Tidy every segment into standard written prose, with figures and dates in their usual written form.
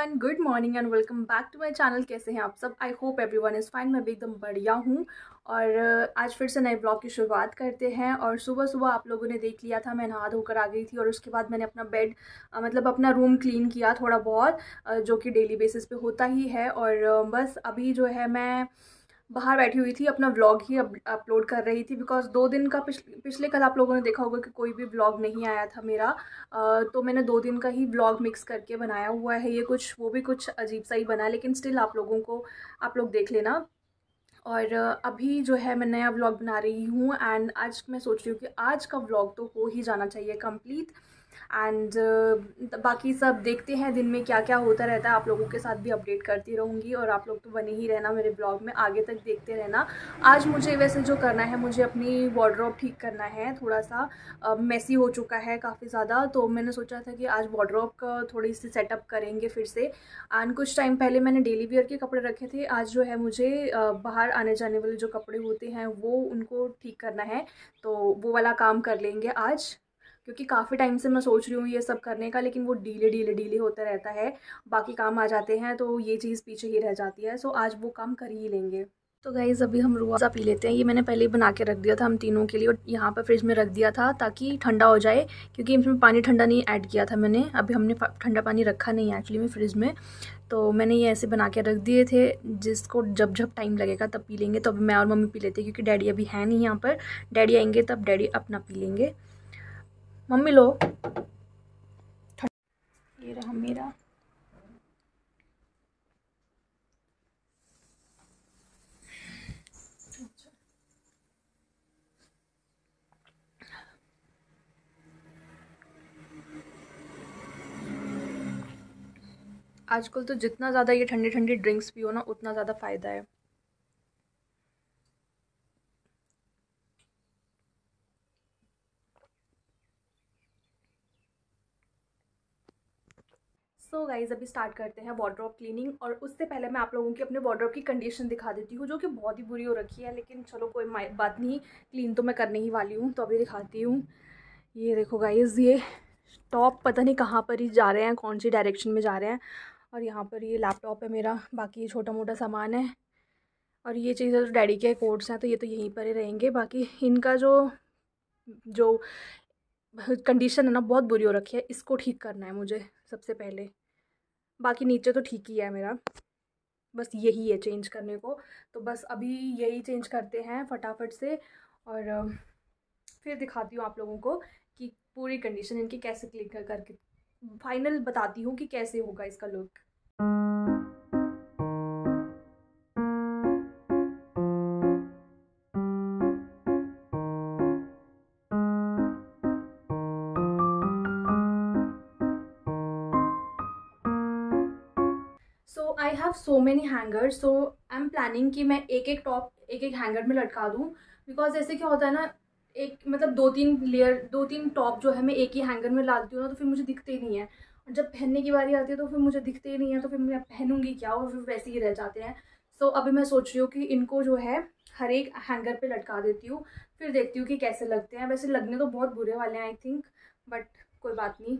Everyone, good morning and welcome back to my channel. कैसे हैं आप सब? I hope everyone is fine. मैं भी एकदम बढ़िया हूँ। और आज फिर से नए ब्लॉग की शुरुआत करते हैं। और सुबह सुबह आप लोगों ने देख लिया था, मैं नहा धोकर आ गई थी और उसके बाद मैंने अपना बेड मतलब अपना रूम क्लीन किया थोड़ा बहुत, जो कि डेली बेसिस पे होता ही है। और बस अभी जो है मैं बाहर बैठी हुई थी, अपना व्लॉग ही अपलोड कर रही थी। बिकॉज 2 दिन का पिछले कल आप लोगों ने देखा होगा कि कोई भी व्लॉग नहीं आया था मेरा। तो मैंने 2 दिन का ही व्लॉग मिक्स करके बनाया हुआ है। ये कुछ वो भी कुछ अजीब सा ही बना है, लेकिन स्टिल आप लोग देख लेना। और अभी जो है मैं नया व्लॉग बना रही हूँ एंड आज मैं सोच रही हूँ कि आज का व्लॉग तो हो ही जाना चाहिए कंप्लीट। एंड बाकी सब देखते हैं दिन में क्या क्या होता रहता है। आप लोगों के साथ भी अपडेट करती रहूँगी और आप लोग तो बने ही रहना मेरे ब्लॉग में, आगे तक देखते रहना। आज मुझे वैसे जो करना है, मुझे अपनी वार्डरोब ठीक करना है। थोड़ा सा मेसी हो चुका है काफ़ी ज़्यादा, तो मैंने सोचा था कि आज वार्डरोब का थोड़ी सी सेटअप करेंगे फिर से। एंड कुछ टाइम पहले मैंने डेली वियर के कपड़े रखे थे। आज जो है मुझे बाहर आने जाने वाले जो कपड़े होते हैं वो उनको ठीक करना है, तो वो वाला काम कर लेंगे आज। क्योंकि काफ़ी टाइम से मैं सोच रही हूँ ये सब करने का, लेकिन वो डीले होता रहता है। बाकी काम आ जाते हैं तो ये चीज़ पीछे ही रह जाती है। सो आज वो काम कर ही लेंगे। तो गाइज़ अभी हम रूह अफ़ज़ा पी लेते हैं। ये मैंने पहले ही बना के रख दिया था हम तीनों के लिए, और यहाँ पर फ्रिज में रख दिया था ताकि ठंडा हो जाए, क्योंकि इसमें पानी ठंडा नहीं ऐड किया था मैंने। अभी हमने ठंडा पानी रखा नहीं है एक्चुअली में फ्रिज में, तो मैंने ये ऐसे बना के रख दिए थे, जिसको जब जब टाइम लगेगा तब पी लेंगे। तो अभी मैं और मम्मी पी लेते हैं, क्योंकि डैडी अभी है नहीं यहाँ पर। डैडी आएंगे तब डैडी अपना पी लेंगे। मम्मी लो, ये रहा मेरा। आजकल तो जितना ज़्यादा ये ठंडी ठंडी ड्रिंक्स पियो ना, उतना ज़्यादा फ़ायदा है। सो गाइज़ अभी स्टार्ट करते हैं वार्डरोब क्लीनिंग। और उससे पहले मैं आप लोगों की अपने वार्डरोब की कंडीशन दिखा देती हूँ, जो कि बहुत ही बुरी हो रखी है। लेकिन चलो कोई बात नहीं, क्लीन तो मैं करने ही वाली हूँ, तो अभी दिखाती हूँ। ये देखो गाइज़, ये टॉप पता नहीं कहाँ पर ही जा रहे हैं, कौन सी डायरेक्शन में जा रहे हैं। और यहाँ पर ये लैपटॉप है मेरा, बाकी ये छोटा मोटा सामान है। और ये चीज़ें तो डैडी के कोट्स हैं, तो ये तो यहीं पर ही रहेंगे। बाकी इनका जो जो कंडीशन है ना, बहुत बुरी हो रखी है। इसको ठीक करना है मुझे सबसे पहले। बाकी नीचे तो ठीक ही है मेरा, बस यही है चेंज करने को। तो बस अभी यही चेंज करते हैं फटाफट से। और फिर दिखाती हूँ आप लोगों को कि पूरी कंडीशन इनकी कैसे क्लिक करके फाइनल बताती हूँ कि कैसे होगा इसका look. So I have so many hanger, so I am planning कि मैं एक एक टॉप एक एक हैंगर में लटका दूँ। बिकॉज ऐसे क्या होता है ना, एक मतलब 2-3 टॉप जो है मैं एक ही हैंगर में लाती हूँ ना, तो फिर मुझे दिखते ही नहीं है। और जब पहनने की बारी आती है तो फिर मुझे दिखते ही नहीं है, तो फिर मैं पहनूंगी क्या, और फिर वैसे ही रह जाते हैं। सो अभी मैं सोच रही हूँ कि इनको जो है हर एक हैंगर पे लटका देती हूँ, फिर देखती हूँ कि कैसे लगते हैं। वैसे लगने तो बहुत बुरे वाले हैं आई थिंक, बट कोई बात नहीं।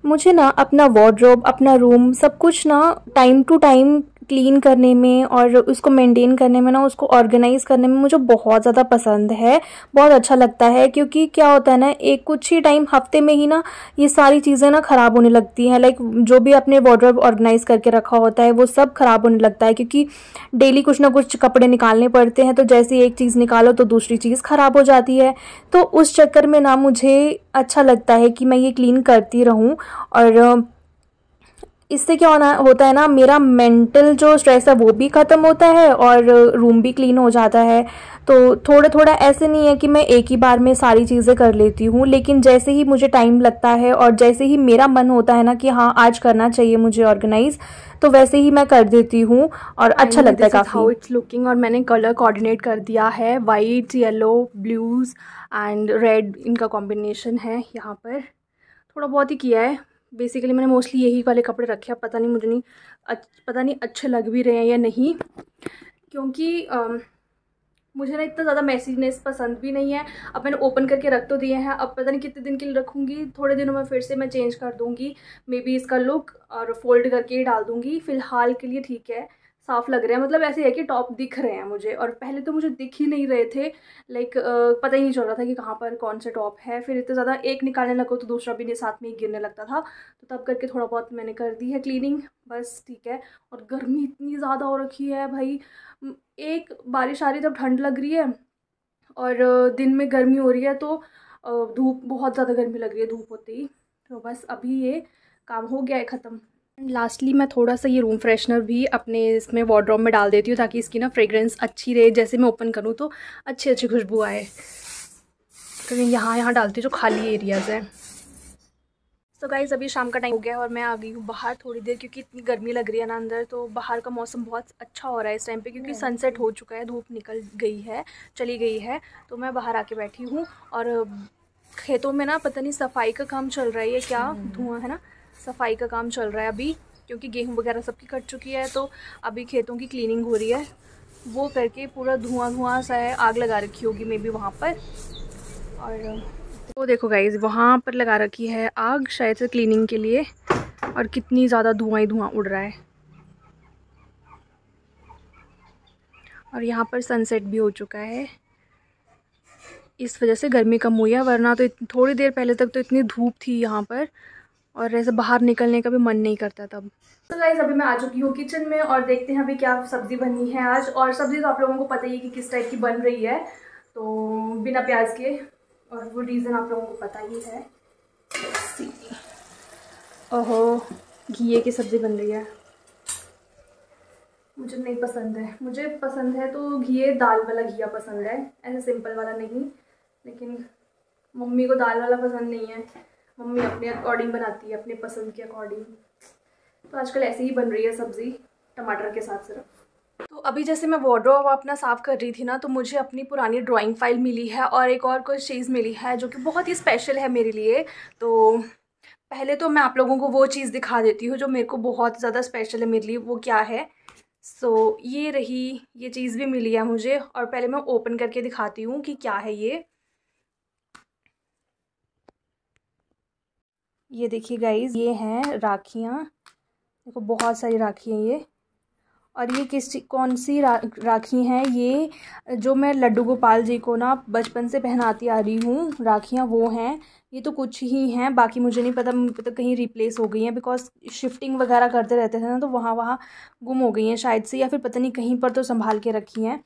मुझे ना अपना वार्डरोब, अपना रूम, सब कुछ ना टाइम टू टाइम क्लीन करने में और उसको मेंटेन करने में ना, उसको ऑर्गेनाइज करने में मुझे बहुत ज़्यादा पसंद है, बहुत अच्छा लगता है। क्योंकि क्या होता है ना, एक कुछ ही टाइम हफ्ते में ही ना ये सारी चीज़ें ना ख़राब होने लगती हैं। लाइक जो भी अपने वार्डरोब ऑर्गेनाइज करके रखा होता है वो सब ख़राब होने लगता है, क्योंकि डेली कुछ ना कुछ कपड़े निकालने पड़ते हैं। तो जैसे एक चीज़ निकालो तो दूसरी चीज़ ख़राब हो जाती है। तो उस चक्कर में ना मुझे अच्छा लगता है कि मैं ये क्लीन करती रहूँ। और इससे क्या होता है ना, मेरा मेंटल जो स्ट्रेस है वो भी ख़त्म होता है और रूम भी क्लीन हो जाता है। तो थोड़ा थोड़ा ऐसे नहीं है कि मैं एक ही बार में सारी चीज़ें कर लेती हूँ, लेकिन जैसे ही मुझे टाइम लगता है और जैसे ही मेरा मन होता है ना कि हाँ आज करना चाहिए मुझे ऑर्गेनाइज, तो वैसे ही मैं कर देती हूँ और अच्छा लगता है काफ़ी। How it's looking. और मैंने कलर कोऑर्डिनेट कर दिया है, white, yellow, blues and red, इनका कॉम्बिनेशन है। यहाँ पर थोड़ा बहुत ही किया है। बेसिकली मैंने मोस्टली यही वाले कपड़े रखे हैं। पता नहीं अच्छे लग भी रहे हैं या नहीं, क्योंकि मुझे ना इतना ज़्यादा मैसीनेस पसंद भी नहीं है। अब मैंने ओपन करके रख तो दिए हैं, अब पता नहीं कितने दिन के लिए रखूँगी, थोड़े दिनों में फिर से मैं चेंज कर दूँगी मे बी इसका लुक, और फोल्ड करके ही डाल दूँगी। फ़िलहाल के लिए ठीक है, साफ़ लग रहे हैं, मतलब ऐसे है कि टॉप दिख रहे हैं मुझे, और पहले तो मुझे दिख ही नहीं रहे थे। लाइक पता ही नहीं चल रहा था कि कहाँ पर कौन से टॉप है। फिर इतना ज़्यादा एक निकालने लगो तो दूसरा भी नहीं साथ में ही गिरने लगता था, तो तब करके थोड़ा बहुत मैंने कर दी है क्लीनिंग, बस ठीक है। और गर्मी इतनी ज़्यादा हो रखी है भाई, एक बारिश आ रही तब ठंड लग रही है, और दिन में गर्मी हो रही है, तो धूप, बहुत ज़्यादा गर्मी लग रही है धूप होते ही। तो बस अभी ये काम हो गया है ख़त्म। लास्टली मैं थोड़ा सा ये रूम फ्रेशनर भी अपने इसमें वार्डरोब में डाल देती हूँ, ताकि इसकी ना फ्रेग्रेंस अच्छी रहे, जैसे मैं ओपन करूँ तो अच्छी अच्छी खुशबू आए। तो यहाँ डालती हूँ जो खाली एरियाज़ है। तो गाइज़ अभी शाम का टाइम हो गया है और मैं आ गई हूँ बाहर थोड़ी देर, क्योंकि इतनी गर्मी लग रही है ना अंदर। तो बाहर का मौसम बहुत अच्छा हो रहा है इस टाइम पे, क्योंकि सनसेट हो चुका है, धूप निकल गई है, चली गई है। तो मैं बाहर आके बैठी हूँ, और खेतों में ना पता नहीं सफाई का काम चल रहा है, ये क्या धुआं है ना, सफाई का काम चल रहा है अभी, क्योंकि गेहूँ वगैरह सबकी कट चुकी है। तो अभी खेतों की क्लीनिंग हो रही है, वो करके पूरा धुआं सा है, आग लगा रखी होगी मे बी वहाँ पर। और तो देखो गाइज वहाँ पर लगा रखी है आग, शायद से क्लीनिंग के लिए, और कितनी ज़्यादा धुआं ही धुआं उड़ रहा है। और यहाँ पर सनसेट भी हो चुका है, इस वजह से गर्मी कम हुई है, वरना तो थोड़ी देर पहले तक तो इतनी धूप थी यहाँ पर, और ऐसे बाहर निकलने का भी मन नहीं करता तब। तो गाइज अभी मैं आ चुकी हूँ किचन में, और देखते हैं अभी क्या सब्ज़ी बनी है आज। और सब्ज़ी तो आप लोगों को पता ही है कि किस टाइप की बन रही है, तो बिना प्याज के, और वो रीज़न आप लोगों को पता ही है। ओहो, घिये की सब्ज़ी बन रही है, मुझे नहीं पसंद है। मुझे पसंद है तो घिये दाल वाला घिया पसंद है, ऐसे सिंपल वाला नहीं। लेकिन मम्मी को दाल वाला पसंद नहीं है, मम्मी अपने अकॉर्डिंग बनाती है, अपने पसंद के अकॉर्डिंग। तो आजकल ऐसे ही बन रही है सब्ज़ी, टमाटर के साथ सिर्फ। तो अभी जैसे मैं वार्डरोब अपना साफ़ कर रही थी ना, तो मुझे अपनी पुरानी ड्राइंग फाइल मिली है, और एक और कुछ चीज़ मिली है जो कि बहुत ही स्पेशल है मेरे लिए। तो पहले तो मैं आप लोगों को वो चीज़ दिखा देती हूँ जो मेरे को बहुत ज़्यादा स्पेशल है मेरे लिए, वो क्या है। सो ये रही, ये चीज़ भी मिली है मुझे, और पहले मैं ओपन करके दिखाती हूँ कि क्या है ये। ये देखिए गाइज़, ये हैं राखियाँ, देखो बहुत सारी राखी हैं ये। और ये कौन सी राखी हैं, ये जो मैं लड्डू गोपाल जी को ना बचपन से पहनाती आ रही हूँ राखियाँ, वो हैं। ये तो कुछ ही हैं, बाकी मुझे नहीं पता, तो कहीं रिप्लेस हो गई हैं, बिकॉज शिफ्टिंग वगैरह करते रहते थे ना, तो वहाँ वहाँ गुम हो गई हैं शायद से, या फिर पता नहीं कहीं पर तो संभाल के रखी हैं।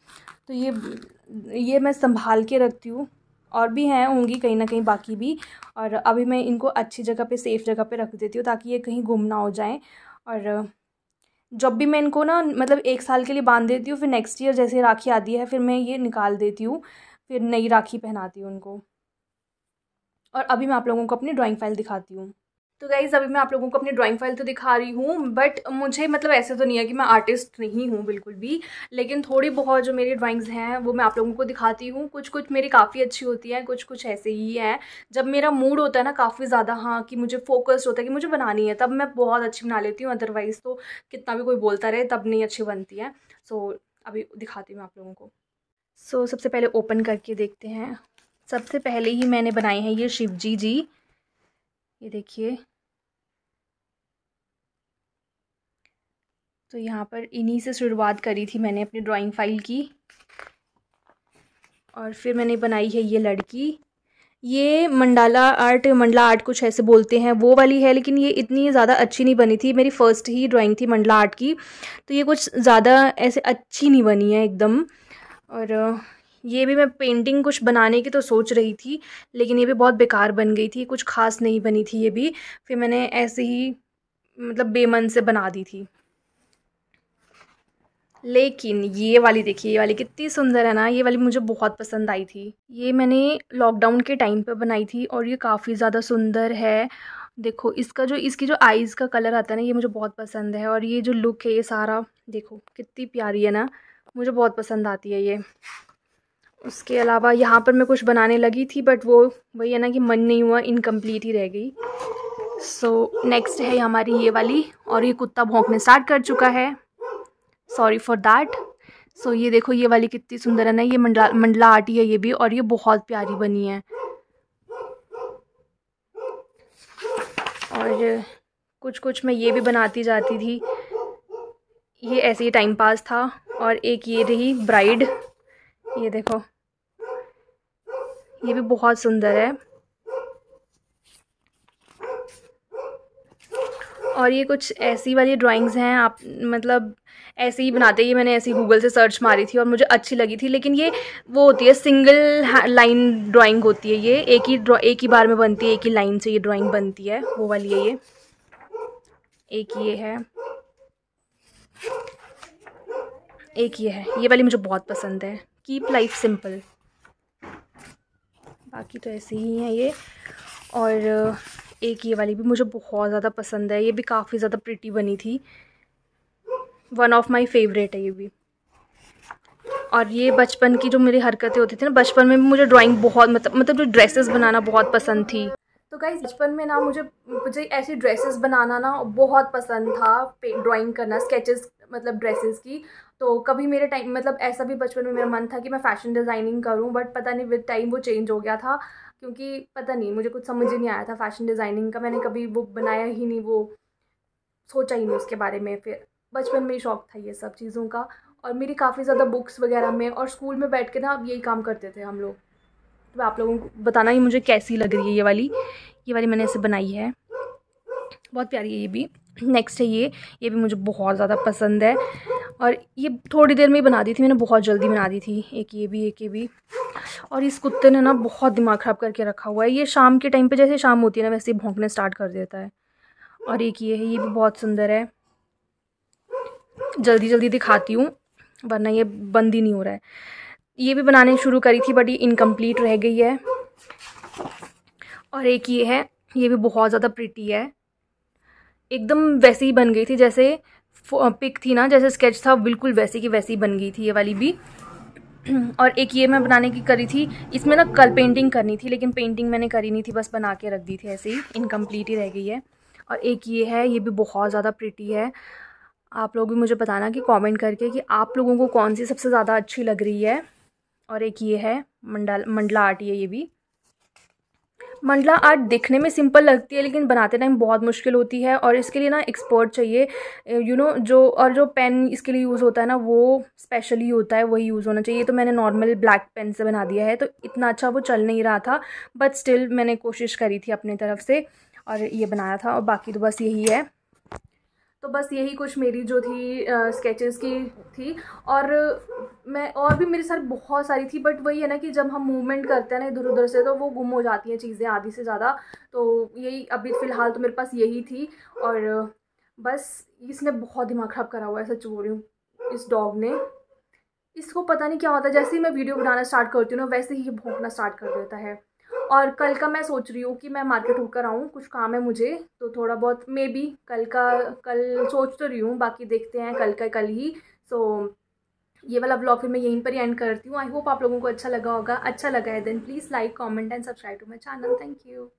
तो ये मैं संभाल के रखती हूँ, और भी हैं, होंगी कहीं ना कहीं बाकी भी। और अभी मैं इनको अच्छी जगह पे, सेफ़ जगह पे रख देती हूँ, ताकि ये कहीं गुम ना हो जाएं। और जब भी मैं इनको ना मतलब 1 साल के लिए बांध देती हूँ, फिर नेक्स्ट ईयर जैसे राखी आती है, फिर मैं ये निकाल देती हूँ, फिर नई राखी पहनाती हूँ उनको। और अभी मैं आप लोगों को अपनी ड्राइंग फाइल दिखाती हूँ। तो गाइज़ अभी मैं आप लोगों को अपनी ड्राइंग फाइल तो दिखा रही हूँ, बट मुझे मतलब ऐसे तो नहीं है कि मैं आर्टिस्ट नहीं हूँ बिल्कुल भी, लेकिन थोड़ी बहुत जो मेरी ड्राइंग्स हैं वो मैं आप लोगों को दिखाती हूँ। कुछ कुछ मेरी काफ़ी अच्छी होती हैं, कुछ कुछ ऐसे ही हैं। जब मेरा मूड होता है ना काफ़ी ज़्यादा, हाँ, कि मुझे फोकस्ड होता है कि मुझे बनानी है, तब मैं बहुत अच्छी बना लेती हूँ, अदरवाइज़ तो कितना भी कोई बोलता रहे तब नहीं अच्छी बनती है। सो अभी दिखाती हूँ आप लोगों को। सो सबसे पहले ओपन करके देखते हैं। सबसे पहले ही मैंने बनाए हैं ये शिव जी, ये देखिए। तो यहाँ पर इन्हीं से शुरुआत करी थी मैंने अपनी ड्राइंग फाइल की, और फिर मैंने बनाई है ये लड़की। ये मंडला आर्ट कुछ ऐसे बोलते हैं, वो वाली है, लेकिन ये इतनी ज़्यादा अच्छी नहीं बनी थी, मेरी फ़र्स्ट ही ड्राइंग थी मंडला आर्ट की, तो ये कुछ ज़्यादा ऐसे अच्छी नहीं बनी है एकदम। और ये भी मैं पेंटिंग कुछ बनाने की तो सोच रही थी, लेकिन ये भी बहुत बेकार बन गई थी, कुछ ख़ास नहीं बनी थी ये भी। फिर मैंने ऐसे ही मतलब बेमन से बना दी थी। लेकिन ये वाली देखिए, ये वाली कितनी सुंदर है ना, ये वाली मुझे बहुत पसंद आई थी। ये मैंने लॉकडाउन के टाइम पे बनाई थी, और ये काफ़ी ज़्यादा सुंदर है। देखो इसकी जो आईज़ का कलर आता है ना, ये मुझे बहुत पसंद है, और ये जो लुक है ये सारा देखो कितनी प्यारी है ना, मुझे बहुत पसंद आती है ये। उसके अलावा यहाँ पर मैं कुछ बनाने लगी थी, बट वो वही है ना कि मन नहीं हुआ, इनकम्प्लीट ही रह गई। सो नेक्स्ट है हमारी ये वाली, और ये कुत्ता भौंकने स्टार्ट कर चुका है, सॉरी फॉर दैट। ये देखो ये वाली कितनी सुंदर है ना, ये मंडला आर्ट ही है ये भी, और ये बहुत प्यारी बनी है। और कुछ कुछ मैं ये भी बनाती जाती थी, ये ऐसे ही टाइम पास था। और एक ये रही ब्राइड, ये देखो ये भी बहुत सुंदर है। और ये कुछ ऐसी वाली ड्राइंग्स हैं, आप मतलब ऐसे ही बनाते, ये मैंने ऐसे ही गूगल से सर्च मारी थी और मुझे अच्छी लगी थी। लेकिन ये वो होती है सिंगल लाइन ड्राइंग होती है, ये एक ही बार में बनती है, एक ही लाइन से ये ड्राइंग बनती है, वो वाली है ये। एक ये है, एक ये है, ये वाली मुझे बहुत पसंद है, कीप लाइफ सिंपल। बाकी तो ऐसे ही हैं ये। और एक ये वाली भी मुझे बहुत ज़्यादा पसंद है, ये भी काफ़ी ज़्यादा प्रिटी बनी थी, वन ऑफ माय फेवरेट है ये भी। और ये बचपन की जो मेरी हरकतें होती थी ना, बचपन में भी मुझे ड्राइंग बहुत मतलब जो ड्रेसेस बनाना बहुत पसंद थी। तो गाइस बचपन में ना मुझे ऐसी ड्रेसेस बनाना ना बहुत पसंद था, ड्राइंग करना, स्केचेस मतलब ड्रेसेस की। तो कभी मेरे टाइम मतलब ऐसा भी बचपन में मेरा मन था कि मैं फ़ैशन डिज़ाइनिंग करूं, बट पता नहीं विद टाइम वो चेंज हो गया था, क्योंकि पता नहीं मुझे कुछ समझ ही नहीं आया था फ़ैशन डिज़ाइनिंग का। मैंने कभी वो बनाया ही नहीं, वो सोचा ही नहीं उसके बारे में। फिर बचपन में ही शौक था ये सब चीज़ों का। और मेरी काफ़ी ज़्यादा बुक्स वगैरह में और स्कूल में बैठ के ना अब यही काम करते थे हम लोग। तो आप लोगों को बताना ही मुझे कैसी लग रही है ये वाली मैंने इसे बनाई है, बहुत प्यारी है ये भी। नेक्स्ट है ये भी मुझे बहुत ज़्यादा पसंद है, और ये थोड़ी देर में ही बना दी थी मैंने, बहुत जल्दी बना दी थी। एक ये भी। और इस कुत्ते ने ना बहुत दिमाग ख़राब करके रखा हुआ है, ये शाम के टाइम पे जैसे शाम होती है ना वैसे ही भौंकने स्टार्ट कर देता है। और एक ये है, ये भी बहुत सुंदर है, जल्दी जल्दी दिखाती हूँ वरना ये बंद ही नहीं हो रहा है। ये भी बनाने शुरू करी थी बट ये इनकम्प्लीट रह गई है। और एक ये है, ये भी बहुत ज़्यादा प्रिटी है, एकदम वैसी ही बन गई थी जैसे पिक थी ना, जैसे स्केच था बिल्कुल वैसी की वैसी बन गई थी ये वाली भी। और एक ये मैं बनाने की करी थी, इसमें ना कल पेंटिंग करनी थी लेकिन पेंटिंग मैंने करी नहीं थी, बस बना के रख दी थी, ऐसे ही इनकम्प्लीट ही रह गई है। और एक ये है, ये भी बहुत ज़्यादा प्रिटी है। आप लोग भी मुझे बताना कि कमेंट करके कि आप लोगों को कौन सी सबसे ज़्यादा अच्छी लग रही है। और एक ये है मंडला आर्ट, ये भी मंडला आर्ट दिखने में सिंपल लगती है लेकिन बनाते टाइम बहुत मुश्किल होती है, और इसके लिए ना एक्सपर्ट चाहिए, जो पेन इसके लिए यूज़ होता है ना वो स्पेशली होता है, वही यूज़ होना चाहिए। तो मैंने नॉर्मल ब्लैक पेन से बना दिया है, तो इतना अच्छा वो चल नहीं रहा था, बट स्टिल मैंने कोशिश करी थी अपनी तरफ से और ये बनाया था। और बाकी तो बस यही है। तो बस यही कुछ मेरी जो थी स्केचेस की थी। और और भी मेरे साथ बहुत सारी थी, बट वही है ना कि जब हम मूवमेंट करते हैं ना इधर उधर से तो वो गुम हो जाती हैं चीज़ें आधी से ज़्यादा। तो यही अभी फ़िलहाल तो मेरे पास यही थी। और बस इसने बहुत दिमाग ख़राब करा हुआ है, सच बोल रही हूँ, इस डॉग ने। इसको पता नहीं क्या होता है, जैसे ही मैं वीडियो बनाना स्टार्ट करती हूँ ना वैसे ही ये भौंकना स्टार्ट कर देता है। और कल का मैं सोच रही हूँ कि मैं मार्केट होकर आऊँ, कुछ काम है मुझे, तो थोड़ा बहुत मे बी कल सोच तो रही हूँ, बाकी देखते हैं कल का कल ही। सो ये वाला ब्लॉग फिर मैं यहीं पर ही एंड करती हूँ। आई होप आप लोगों को अच्छा लगा होगा। अच्छा लगा है then please like comment and subscribe to my channel. Thank you.